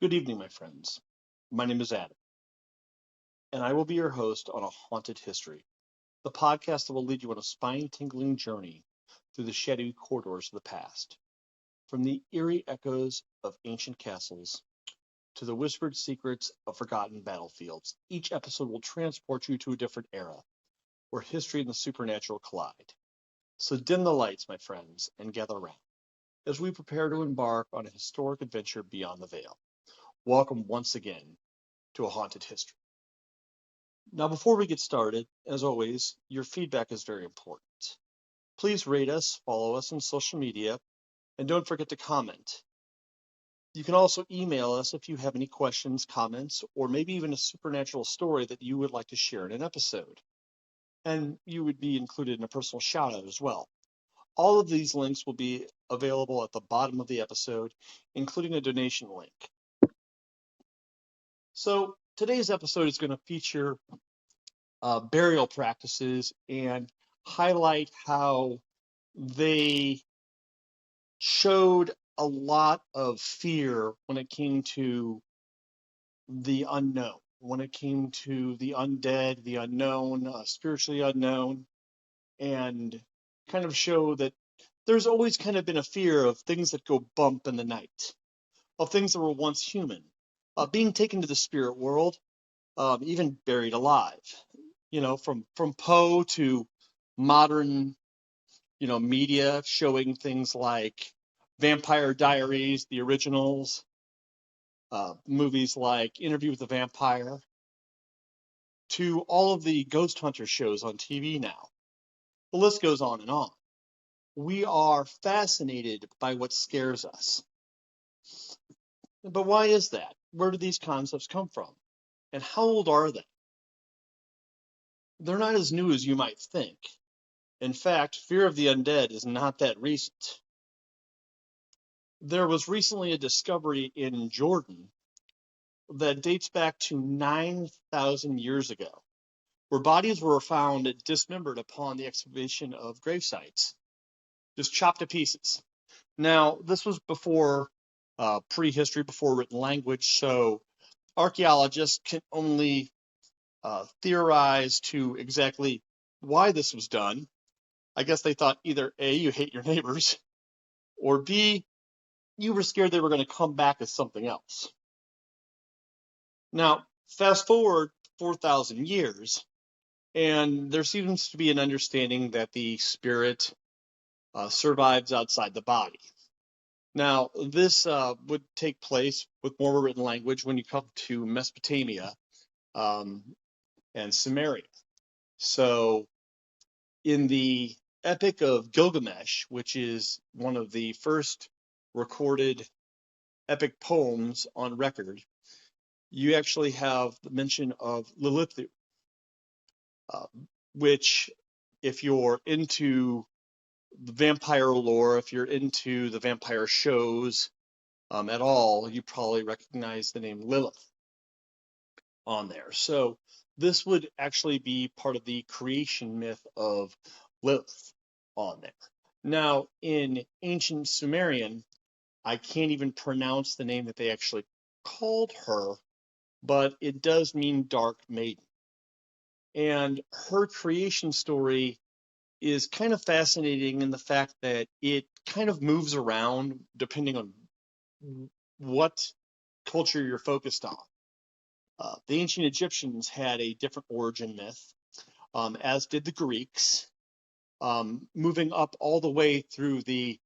Good evening, my friends. My name is Adam, and I will be your host on A Haunted History, the podcast that will lead you on a spine-tingling journey through the shadowy corridors of the past. From the eerie echoes of ancient castles to the whispered secrets of forgotten battlefields, each episode will transport you to a different era where history and the supernatural collide. So dim the lights, my friends, and gather around as we prepare to embark on a historic adventure beyond the veil. Welcome once again to A Haunted History. Now, before we get started, as always, your feedback is very important. Please rate us, follow us on social media, and don't forget to comment. You can also email us if you have any questions, comments, or maybe even a supernatural story that you would like to share in an episode. And you would be included in a personal shout out as well. All of these links will be available at the bottom of the episode, including a donation link. So today's episode is going to feature burial practices and highlight how they showed a lot of fear when it came to the unknown, when it came to the undead, the unknown, spiritually unknown, and kind of show that there's always kind of been a fear of things that go bump in the night, of things that were once human, being taken to the spirit world, even buried alive. From Poe to modern, media showing things like Vampire Diaries, the originals, movies like Interview with the Vampire, to all of the ghost hunter shows on TV now. The list goes on and on. We are fascinated by what scares us. But why is that? Where do these concepts come from? And how old are they? They're not as new as you might think. In fact, fear of the undead is not that recent. There was recently a discovery in Jordan that dates back to 9,000 years ago, where bodies were found dismembered upon the excavation of grave sites, just chopped to pieces. Now, this was before prehistory, before written language, so archaeologists can only theorize to exactly why this was done. I guess they thought either A, you hate your neighbors, or B, you were scared they were going to come back as something else. Now, fast forward 4,000 years, and there seems to be an understanding that the spirit survives outside the body. Now, this would take place with more written language when you come to Mesopotamia and Samaria. So, in the Epic of Gilgamesh, which is one of the first recorded epic poems on record, you actually have the mention of Lilithu, which, if you're into the vampire lore, if you're into the vampire shows at all, you probably recognize the name Lilith on there. So this would actually be part of the creation myth of Lilith on there. Now, in ancient Sumerian, I can't even pronounce the name that they actually called her, but it does mean dark maiden. And her creation story is kind of fascinating in the fact that it kind of moves around depending on what culture you're focused on. The ancient Egyptians had a different origin myth, as did the Greeks, moving up all the way through the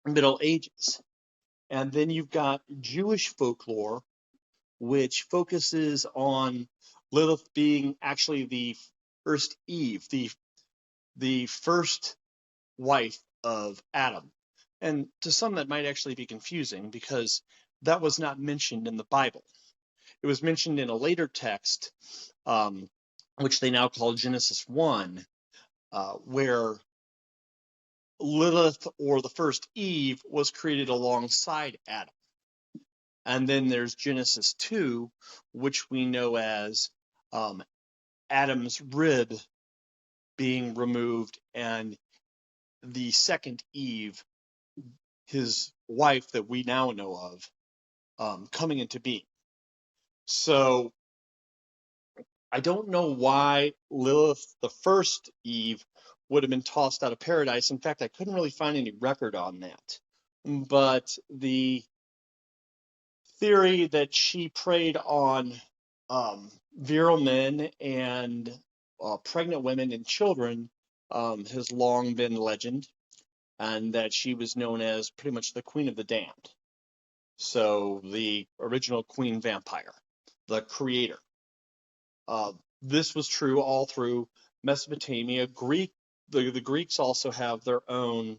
Middle Ages. And then you've got Jewish folklore, which focuses on Lilith being actually the first Eve, the first wife of Adam. And to some, that might actually be confusing because that was not mentioned in the Bible. It was mentioned in a later text, which they now call Genesis 1, where Lilith, or the first Eve, was created alongside Adam. And then there's Genesis 2, which we know as Adam's rib being removed and the second Eve, his wife that we now know of, coming into being. So I don't know why Lilith, the first Eve, would have been tossed out of paradise. In fact, I couldn't really find any record on that. But the theory that she preyed on virile men and pregnant women and children has long been legend, and that she was known as pretty much the Queen of the Damned. So the original Queen Vampire, the creator. This was true all through Mesopotamia. The Greeks also have their own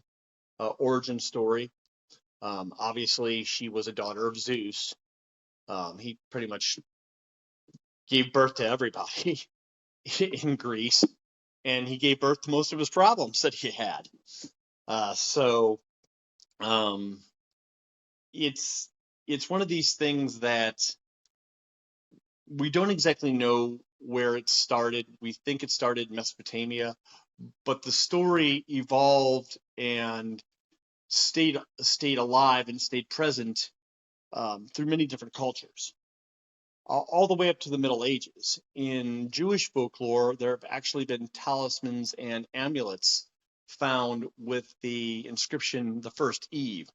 origin story. Obviously, she was a daughter of Zeus. He pretty much gave birth to everybody in Greece, and he gave birth to most of his problems that he had. So it's one of these things that we don't exactly know where it started. We think it started in Mesopotamia, but the story evolved and stayed alive and stayed present through many different cultures, all the way up to the Middle Ages. In Jewish folklore, there have actually been talismans and amulets found with the inscription, the first Eve,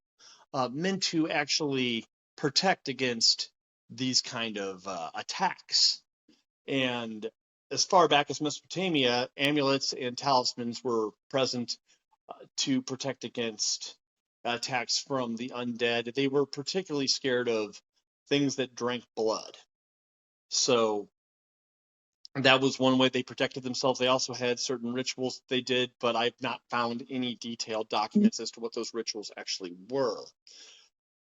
meant to actually protect against these kind of attacks. And as far back as Mesopotamia, amulets and talismans were present to protect against attacks from the undead. They were particularly scared of things that drank blood. So that was one way they protected themselves. They also had certain rituals they did, but I've not found any detailed documents as to what those rituals actually were.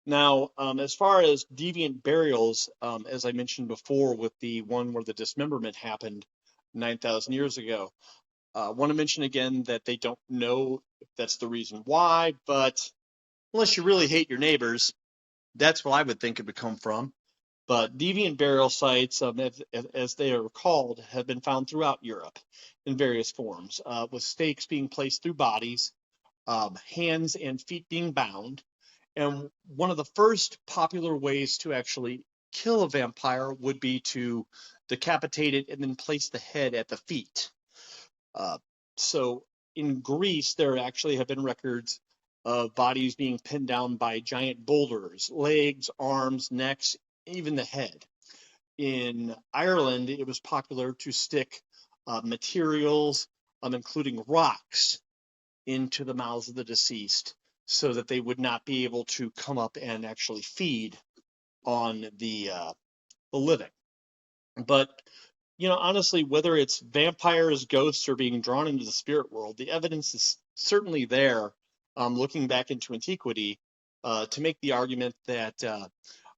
Now, as far as deviant burials, as I mentioned before with the one where the dismemberment happened 9,000 years ago, I want to mention again that they don't know if that's the reason why, but unless you really hate your neighbors, that's what I would think it would come from. But deviant burial sites, as they are called, have been found throughout Europe in various forms, with stakes being placed through bodies, hands and feet being bound. And one of the first popular ways to actually kill a vampire would be to decapitate it and then place the head at the feet. So in Greece, there actually have been records of bodies being pinned down by giant boulders, legs, arms, necks, even the head. In Ireland, it was popular to stick materials, including rocks, into the mouths of the deceased so that they would not be able to come up and actually feed on the living. But honestly, whether it's vampires, ghosts, or being drawn into the spirit world, the evidence is certainly there, looking back into antiquity, to make the argument that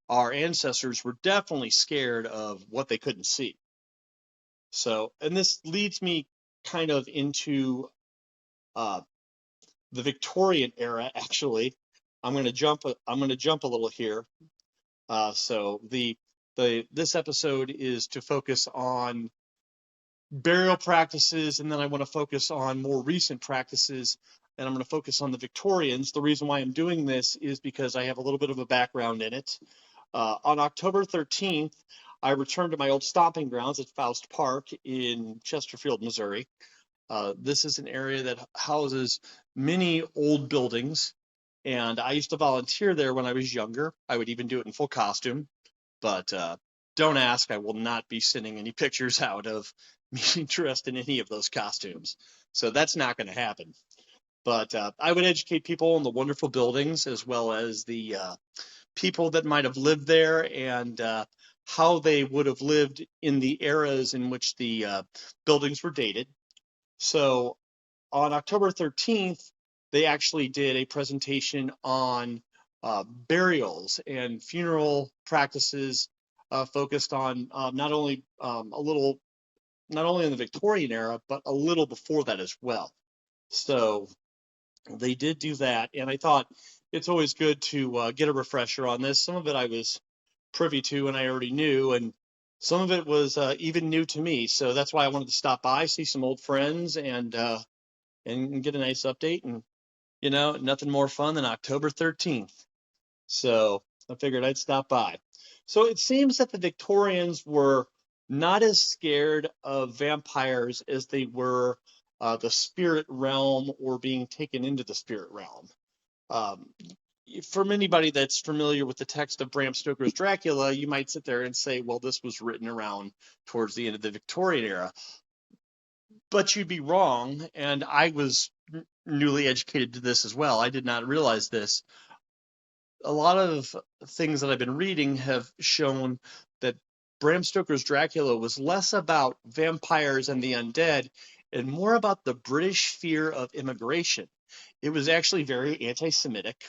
our ancestors were definitely scared of what they couldn't see. So, and this leads me kind of into the Victorian era. Actually, I'm going to jump a little here. So this episode is to focus on burial practices, and then I want to focus on more recent practices, and I'm going to focus on the Victorians. The reason why I'm doing this is because I have a little bit of a background in it. On October 13th, I returned to my old stomping grounds at Faust Park in Chesterfield, Missouri. This is an area that houses many old buildings, and I used to volunteer there when I was younger. I would even do it in full costume, but don't ask. I will not be sending any pictures out of me dressed in any of those costumes. So that's not going to happen. But I would educate people on the wonderful buildings, as well as the people that might have lived there, and how they would have lived in the eras in which the buildings were dated. So on October 13th, they actually did a presentation on burials and funeral practices, focused on not only in the Victorian era, but a little before that as well. So they did do that, and I thought it's always good to get a refresher on this. Some of it I was privy to and I already knew, and some of it was even new to me. So that's why I wanted to stop by, see some old friends, and get a nice update. And nothing more fun than October 13th. So I figured I'd stop by. So it seems that the Victorians were not as scared of vampires as they were the spirit realm or being taken into the spirit realm. Um, from anybody that's familiar with the text of Bram Stoker's Dracula, you might sit there and say, well, this was written around towards the end of the Victorian era. But you'd be wrong, and I was newly educated to this as well. I did not realize this. A lot of things that I've been reading have shown that Bram Stoker's Dracula was less about vampires and the undead and more about the British fear of immigration. It was actually very anti-Semitic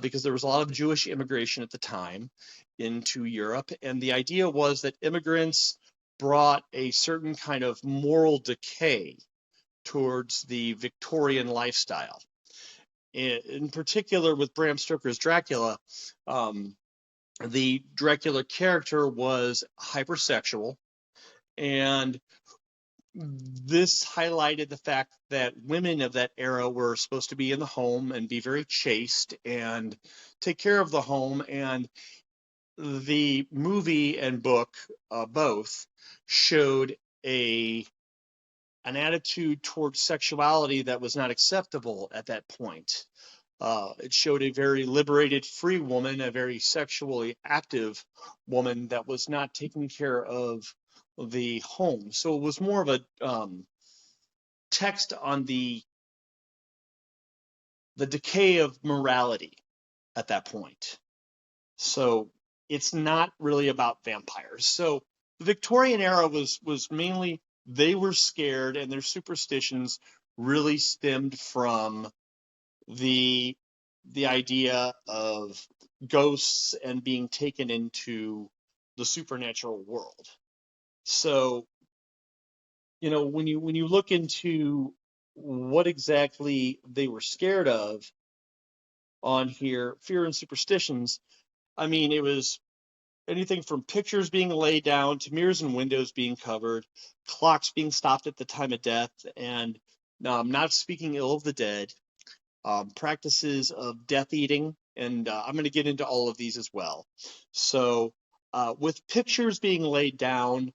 because there was a lot of Jewish immigration at the time into Europe, and the idea was that immigrants brought a certain kind of moral decay towards the Victorian lifestyle. In particular, with Bram Stoker's Dracula, the Dracula character was hypersexual, and this highlighted the fact that women of that era were supposed to be in the home and be very chaste and take care of the home. And the movie and book both showed an attitude towards sexuality that was not acceptable at that point. It showed a very liberated, free woman, a very sexually active woman that was not taking care of the home. So it was more of a text on the decay of morality at that point. So it's not really about vampires. So the Victorian era was mainly they were scared, and their superstitions really stemmed from the idea of ghosts and being taken into the supernatural world. So, when you look into what exactly they were scared of on here, fear and superstitions, I mean, it was anything from pictures being laid down to mirrors and windows being covered, clocks being stopped at the time of death, and not speaking ill of the dead, practices of death eating, and I'm going to get into all of these as well. So, with pictures being laid down,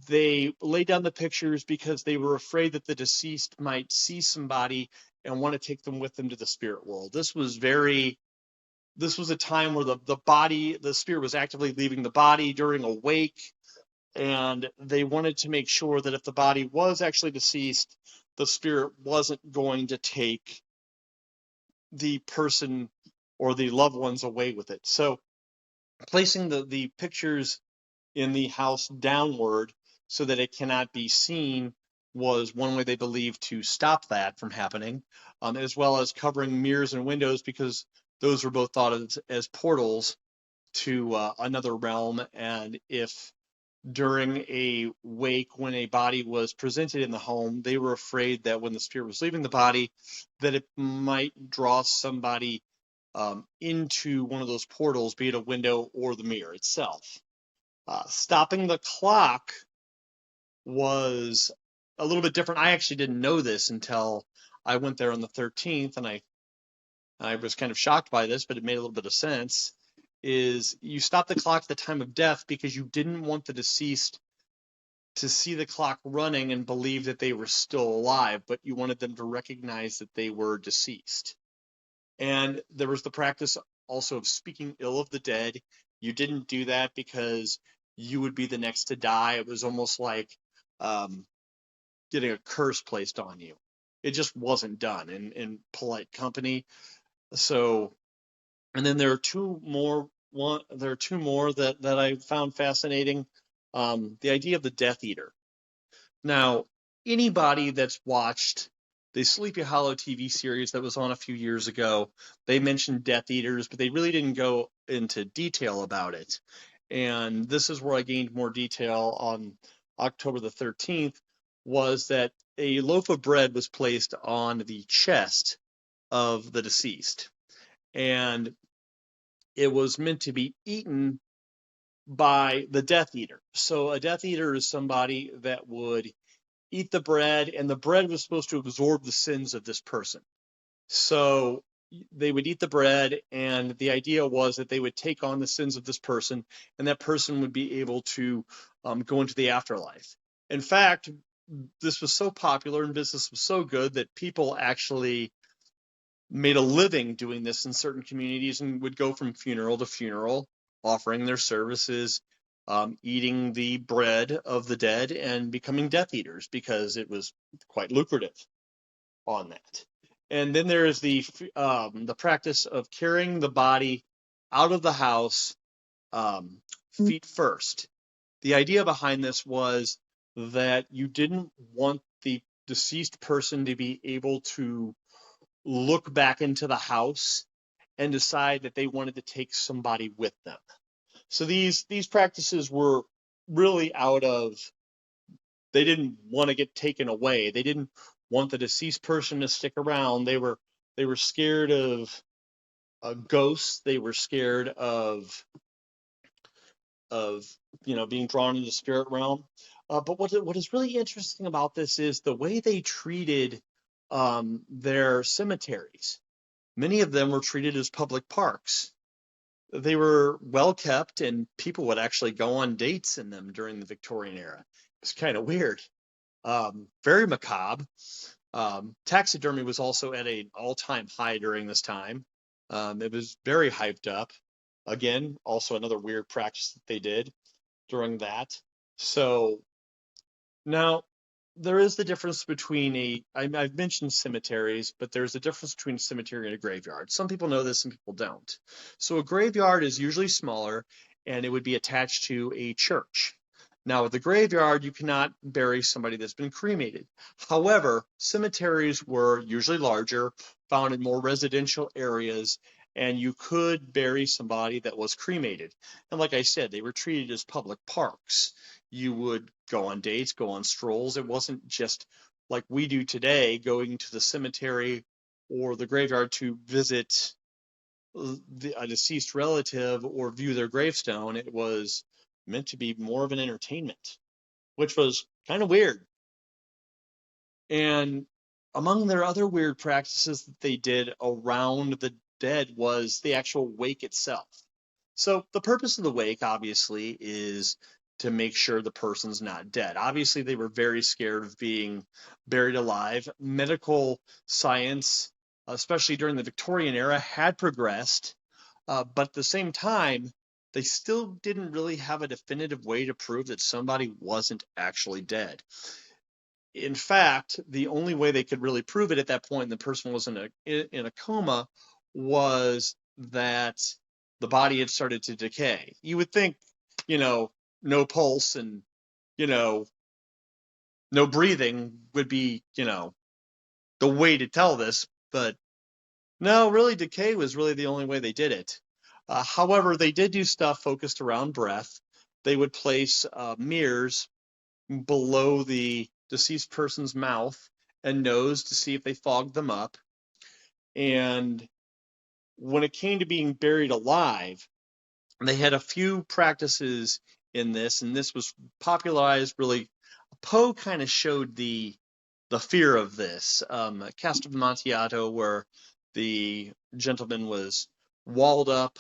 they laid down the pictures because they were afraid that the deceased might see somebody and want to take them with them to the spirit world. This was a time where the spirit was actively leaving the body during a wake, and they wanted to make sure that if the body was actually deceased, the spirit wasn't going to take the person or the loved ones away with it. So placing the pictures in the house downward so that it cannot be seen was one way they believed to stop that from happening, as well as covering mirrors and windows because those were both thought of as portals to another realm. And if during a wake, when a body was presented in the home, they were afraid that when the spirit was leaving the body, that it might draw somebody into one of those portals, be it a window or the mirror itself. Stopping the clock was a little bit different. I actually didn't know this until I went there on the 13th, and I was kind of shocked by this, but it made a little bit of sense. Is you stop the clock at the time of death because you didn't want the deceased to see the clock running and believe that they were still alive, but you wanted them to recognize that they were deceased. And there was the practice also of speaking ill of the dead. You didn't do that because you would be the next to die. It was almost like getting a curse placed on you. It just wasn't done in polite company. So, and then there are two more that I found fascinating. The idea of the Death Eater. Now, anybody that's watched the Sleepy Hollow TV series that was on a few years ago, they mentioned Death Eaters, but they really didn't go into detail about it. And this is where I gained more detail on October the 13th, was that a loaf of bread was placed on the chest of the deceased. And it was meant to be eaten by the Death Eater. So a Death Eater is somebody that would eat the bread, and the bread was supposed to absorb the sins of this person. So they would eat the bread, and the idea was that they would take on the sins of this person, and that person would be able to go into the afterlife. In fact, this was so popular and business was so good that people actually made a living doing this in certain communities and would go from funeral to funeral, offering their services, eating the bread of the dead, and becoming Death Eaters because it was quite lucrative on that. And then there is the practice of carrying the body out of the house, feet first. The idea behind this was that you didn't want the deceased person to be able to look back into the house and decide that they wanted to take somebody with them. So these practices were really out of, they didn't want to get taken away. They didn't want the deceased person to stick around. They were scared of ghosts. They were scared of being drawn into the spirit realm. But what is really interesting about this is the way they treated their cemeteries. Many of them were treated as public parks. They were well kept, and people would actually go on dates in them during the Victorian era. It's kind of weird. Very macabre. Taxidermy was also at an all-time high during this time. It was very hyped up. Again, also another weird practice that they did during that. So now there is the difference between I've mentioned cemeteries, but there's a difference between a cemetery and a graveyard. Some people know this, some people don't. So a graveyard is usually smaller, and it would be attached to a church. Now, with the graveyard, you cannot bury somebody that's been cremated. However, cemeteries were usually larger, found in more residential areas, and you could bury somebody that was cremated. And like I said, they were treated as public parks. You would go on dates, go on strolls. It wasn't just like we do today, going to the cemetery or the graveyard to visit a deceased relative or view their gravestone. It was meant to be more of an entertainment, which was kind of weird. And among their other weird practices that they did around the dead was the actual wake itself. So the purpose of the wake, obviously, is to make sure the person's not dead. Obviously, they were very scared of being buried alive. Medical science, especially during the Victorian era, had progressed, but at the same time, they still didn't really have a definitive way to prove that somebody wasn't actually dead. In fact, the only way they could really prove it at that point, and the person was in a coma, was that the body had started to decay. You would think, no pulse and, no breathing would be, the way to tell this, but no, really, decay was really the only way they did it. However, they did do stuff focused around breath. They would place mirrors below the deceased person's mouth and nose to see if they fogged them up. And when it came to being buried alive, they had a few practices in this, and this was popularized really. Poe kind of showed the fear of this. Cast of Amontillado, where the gentleman was walled up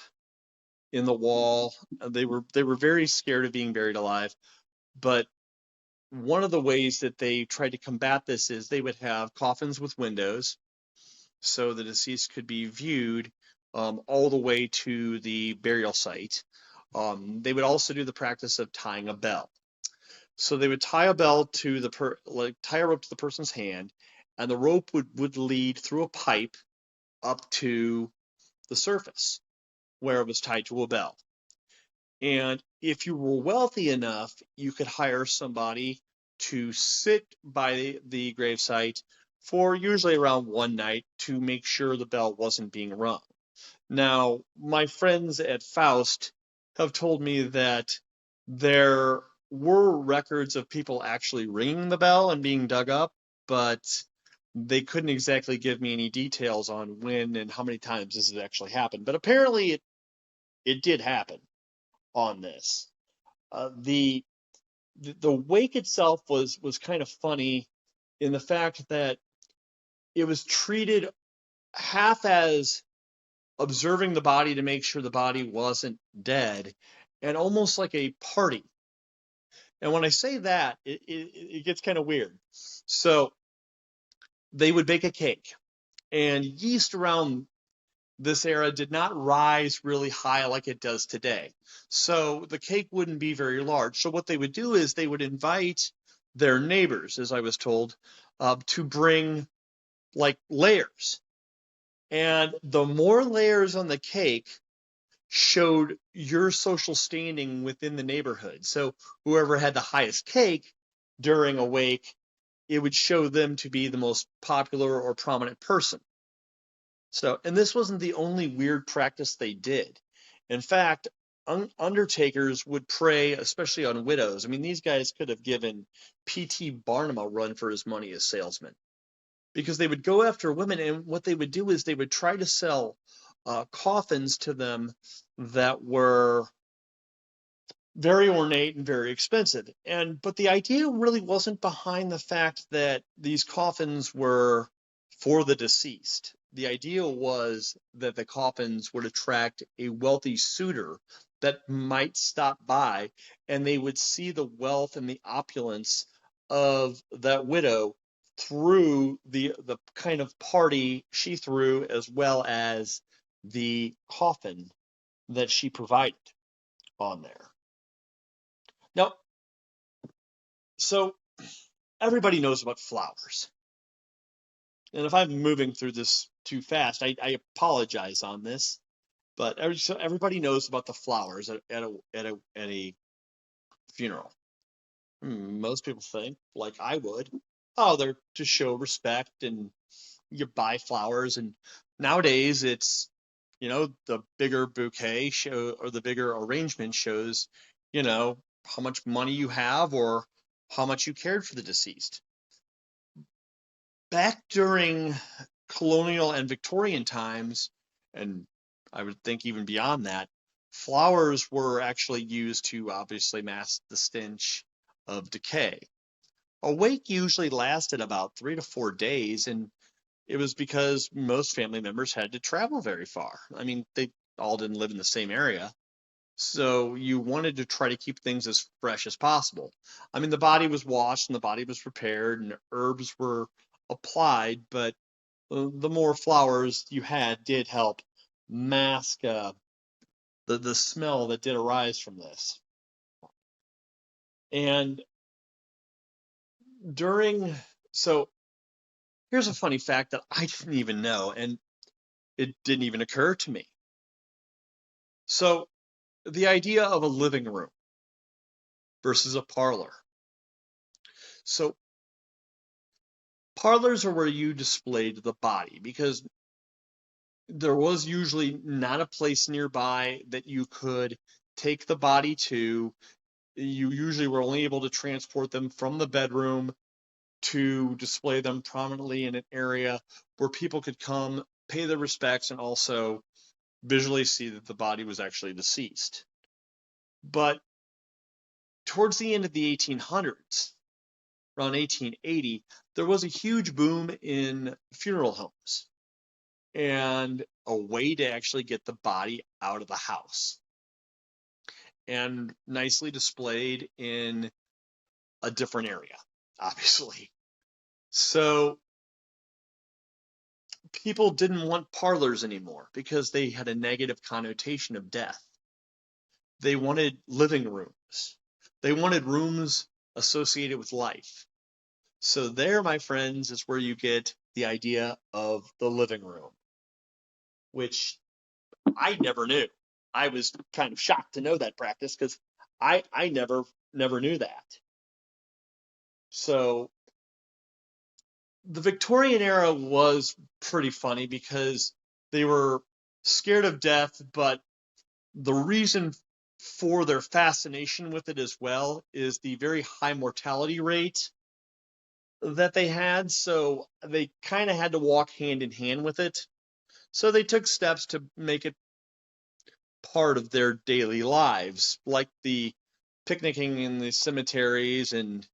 in the wall. They were very scared of being buried alive. But one of the ways that they tried to combat this is they would have coffins with windows, so the deceased could be viewed all the way to the burial site. They would also do the practice of tying a bell. So they would tie a bell to tie a rope to the person's hand, and the rope would lead through a pipe up to the surface where it was tied to a bell. And if you were wealthy enough, you could hire somebody to sit by the gravesite for usually around one night to make sure the bell wasn't being rung. Now, my friends at Faust have told me that there were records of people actually ringing the bell and being dug up, but they couldn't exactly give me any details on when and how many times this has actually happened. But apparently it did happen on this. The wake itself was kind of funny in the fact that it was treated half as observing the body to make sure the body wasn't dead, and almost like a party. And when I say that, it gets kind of weird. So they would bake a cake, and yeast around this era did not rise really high like it does today. So the cake wouldn't be very large. So what they would do is they would invite their neighbors, as I was told, to bring like layers. And the more layers on the cake showed your social standing within the neighborhood. So whoever had the highest cake during a wake, it would show them to be the most popular or prominent person. So, and this wasn't the only weird practice they did. In fact, undertakers would prey, especially on widows. I mean, these guys could have given P.T. Barnum a run for his money as salesmen, because they would go after women, and what they would do is they would try to sell coffins to them that were very ornate and very expensive. But the idea really wasn't behind the fact that these coffins were for the deceased. The idea was that the coffins would attract a wealthy suitor that might stop by, and they would see the wealth and the opulence of that widow through the kind of party she threw, as well as the coffin that she provided on there. Now, so everybody knows about flowers. And if I'm moving through this too fast, I apologize on this. But so everybody knows about the flowers at a funeral. Most people think, like I would, oh, they're to show respect and you buy flowers. And nowadays it's, the bigger bouquet show, or the bigger arrangement shows, how much money you have or how much you cared for the deceased. Back during colonial and Victorian times, and I would think even beyond that, flowers were actually used to obviously mask the stench of decay. A wake usually lasted about 3 to 4 days, and it was because most family members had to travel very far. I mean, they all didn't live in the same area. So you wanted to try to keep things as fresh as possible. I mean, the body was washed and the body was prepared and herbs were applied, but the more flowers you had did help mask the smell that did arise from this. And so here's a funny fact that I didn't even know, and it didn't even occur to me. So the idea of a living room versus a parlor. So parlors are where you displayed the body, because there was usually not a place nearby that you could take the body to. You usually were only able to transport them from the bedroom to display them prominently in an area where people could come, pay their respects, and also visually see that the body was actually deceased. But towards the end of the 1800s, around 1880, there was a huge boom in funeral homes and a way to actually get the body out of the house and nicely displayed in a different area, obviously. So people didn't want parlors anymore because they had a negative connotation of death. They wanted living rooms. They wanted rooms associated with life. So there, my friends, is where you get the idea of the living room, which I never knew. I was kind of shocked to know that practice because I never knew that. So the Victorian era was pretty funny because they were scared of death, but the reason for their fascination with it as well is the very high mortality rate that they had. So they kind of had to walk hand in hand with it. So they took steps to make it part of their daily lives, like the picnicking in the cemeteries and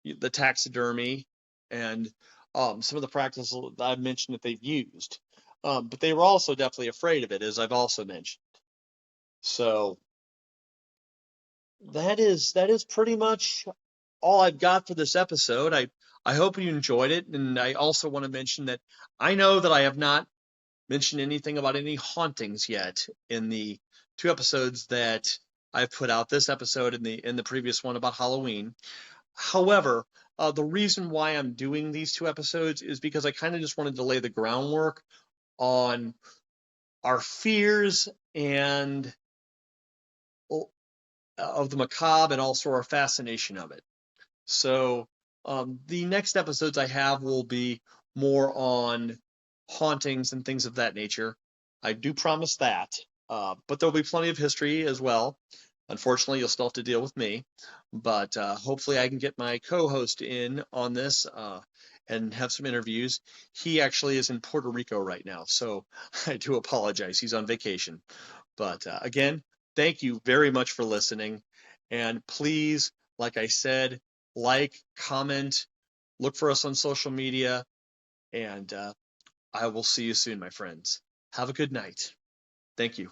the taxidermy and some of the practices I've mentioned that they've used. But they were also definitely afraid of it, as I've also mentioned. So that is pretty much all I've got for this episode. I hope you enjoyed it, and I also want to mention that I know that I have not mentioned anything about any hauntings yet in the 2 episodes that I've put out. This episode and the previous one about Halloween. However, the reason why I'm doing these 2 episodes is because I kind of just wanted to lay the groundwork on our fears and of the macabre and also our fascination of it. So the next episodes I have will be more on hauntings and things of that nature. I do promise that. But there'll be plenty of history as well. Unfortunately, you'll still have to deal with me, but hopefully I can get my co-host in on this and have some interviews. He actually is in Puerto Rico right now, so I do apologize. He's on vacation. But again, thank you very much for listening. And please, like I said, like, comment, look for us on social media, and I will see you soon, my friends. Have a good night. Thank you.